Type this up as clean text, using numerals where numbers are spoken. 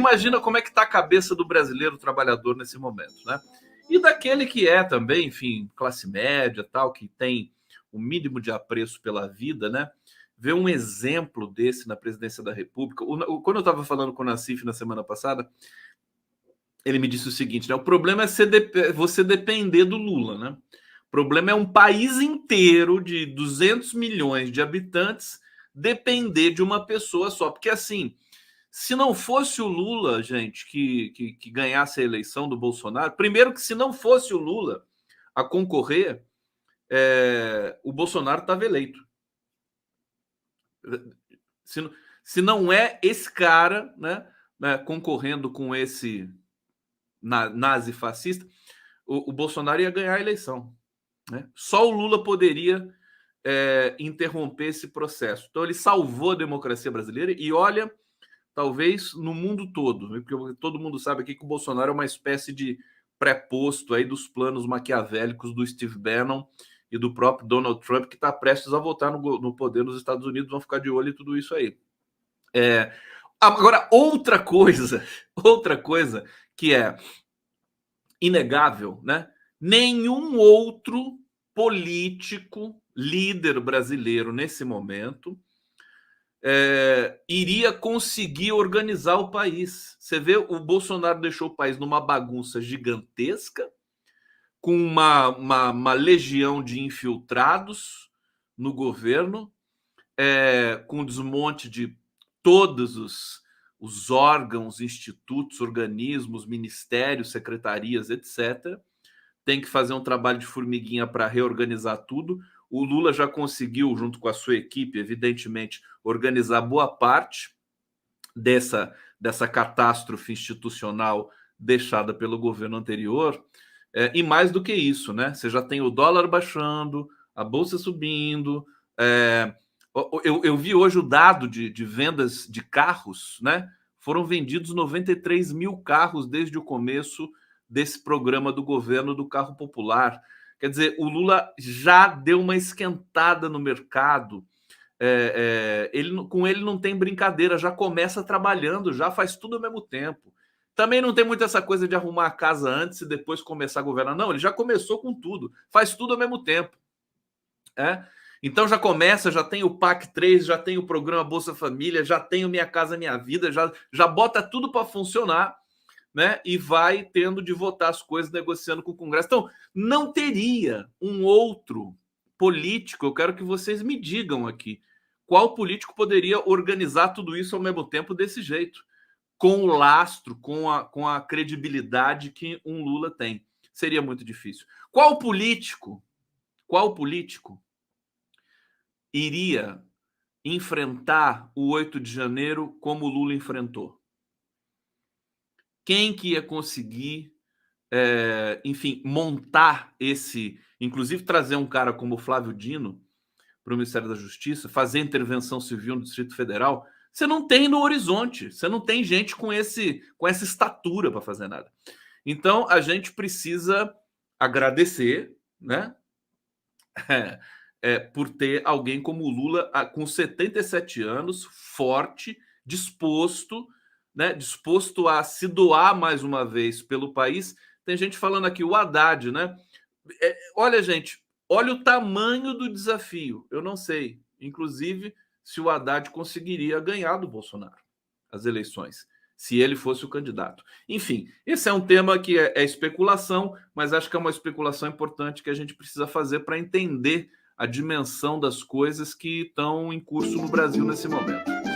Imagina como é que está a cabeça do brasileiro trabalhador nesse momento, né? E daquele que é também, enfim, classe média, tal, que tem o mínimo de apreço pela vida, né? Ver um exemplo desse na presidência da República. Quando eu estava falando com o Nassif na semana passada, ele me disse o seguinte, né? O problema é você depender do Lula, né? O problema é um país inteiro de 200 milhões de habitantes depender de uma pessoa só. Porque, assim, se não fosse o Lula, gente, que ganhasse a eleição do Bolsonaro, primeiro que se não fosse o Lula a concorrer, o Bolsonaro estava eleito. Se não é esse cara, né, concorrendo com esse nazi fascista, o Bolsonaro ia ganhar a eleição. Né? Só o Lula poderia interromper esse processo. Então ele salvou a democracia brasileira e olha, talvez no mundo todo, porque todo mundo sabe aqui que o Bolsonaro é uma espécie de preposto aí dos planos maquiavélicos do Steve Bannon e do próprio Donald Trump, que está prestes a voltar no poder nos Estados Unidos, vão ficar de olho em tudo isso aí. Agora, outra coisa que é inegável, né? Nenhum outro político, líder brasileiro nesse momento iria conseguir organizar o país. Você vê, o Bolsonaro deixou o país numa bagunça gigantesca, com uma legião de infiltrados no governo, com desmonte de todos os órgãos, institutos, organismos, ministérios, secretarias, etc. Tem que fazer um trabalho de formiguinha para reorganizar tudo. O Lula já conseguiu, junto com a sua equipe, evidentemente, organizar boa parte dessa catástrofe institucional deixada pelo governo anterior. E mais do que isso, né? Você já tem o dólar baixando, a bolsa subindo. Eu vi hoje o dado de vendas de carros, né? Foram vendidos 93 mil carros desde o começo desse programa do governo do carro popular. Quer dizer, o Lula já deu uma esquentada no mercado. Com ele não tem brincadeira, já começa trabalhando, já faz tudo ao mesmo tempo. Também não tem muito essa coisa de arrumar a casa antes e depois começar a governar. Não, ele já começou com tudo, faz tudo ao mesmo tempo. Então já começa, já tem o PAC 3, já tem o programa Bolsa Família, já tem o Minha Casa Minha Vida, já bota tudo para funcionar, né? E vai tendo de votar as coisas, negociando com o Congresso. Então, não teria um outro político, eu quero que vocês me digam aqui, qual político poderia organizar tudo isso ao mesmo tempo desse jeito, com o lastro, com a credibilidade que um Lula tem. Seria muito difícil. Qual político iria enfrentar o 8 de janeiro como o Lula enfrentou? Quem que ia conseguir, enfim, montar inclusive trazer um cara como o Flávio Dino para o Ministério da Justiça, fazer intervenção civil no Distrito Federal? Você não tem no horizonte, você não tem gente com essa estatura para fazer nada. Então, a gente precisa agradecer, né? Por ter alguém como o Lula, com 77 anos, forte, disposto, né, disposto a se doar mais uma vez pelo país. Tem gente falando aqui, o Haddad, né? Olha, gente, olha o tamanho do desafio. Eu não sei, inclusive, se o Haddad conseguiria ganhar do Bolsonaro as eleições, se ele fosse o candidato. Enfim, esse é um tema que é especulação, mas acho que é uma especulação importante que a gente precisa fazer para entender a dimensão das coisas que estão em curso no Brasil nesse momento.